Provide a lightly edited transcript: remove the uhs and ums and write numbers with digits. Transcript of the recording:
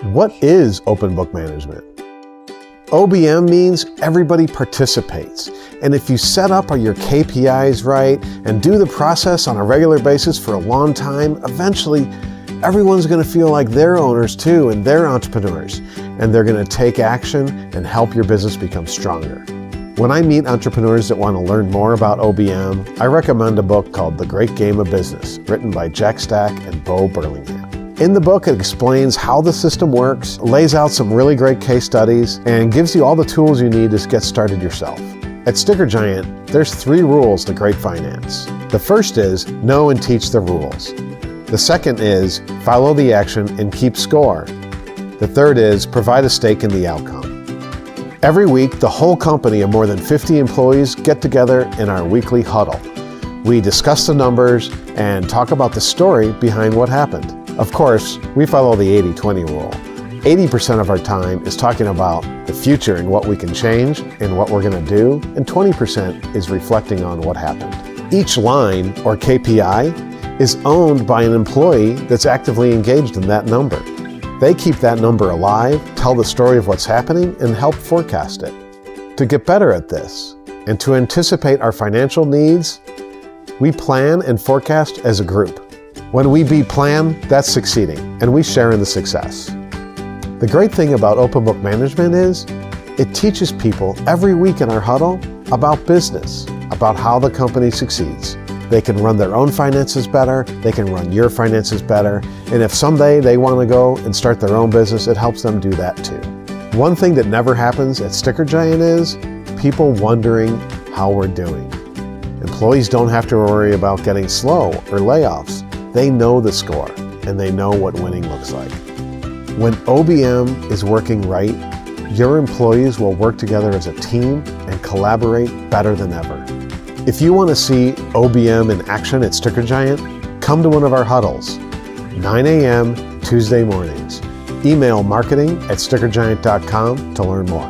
What is open book management? OBM means everybody participates. And if you set up your KPIs right and do the process on a regular basis for a long time, eventually everyone's going to feel like they're owners too, and they're entrepreneurs. And they're going to take action and help your business become stronger. When I meet entrepreneurs that want to learn more about OBM, I recommend a book called The Great Game of Business, written by Jack Stack and Bo Burlingham. In the book, it explains how the system works, lays out some really great case studies, and gives you all the tools you need to get started yourself. At StickerGiant, there's 3 rules to great finance. The first is know and teach the rules. The second is follow the action and keep score. The third is provide a stake in the outcome. Every week, the whole company of more than 50 employees get together in our weekly huddle. We discuss the numbers and talk about the story behind what happened. Of course, we follow the 80-20 rule. 80% of our time is talking about the future and what we can change and what we're going to do, and 20% is reflecting on what happened. Each line, or KPI, is owned by an employee that's actively engaged in that number. They keep that number alive, tell the story of what's happening, and help forecast it. To get better at this, and to anticipate our financial needs, we plan and forecast as a group. When we plan, that's succeeding, and we share in the success. The great thing about open book management is it teaches people every week in our huddle about business, about how the company succeeds. They can run their own finances better, they can run your finances better, and if someday they want to go and start their own business, it helps them do that too. One thing that never happens at StickerGiant is people wondering how we're doing. Employees don't have to worry about getting slow or layoffs. They know the score, and they know what winning looks like. When OBM is working right, your employees will work together as a team and collaborate better than ever. If you want to see OBM in action at StickerGiant, come to one of our huddles, 9 a.m. Tuesday mornings. Email marketing@stickergiant.com to learn more.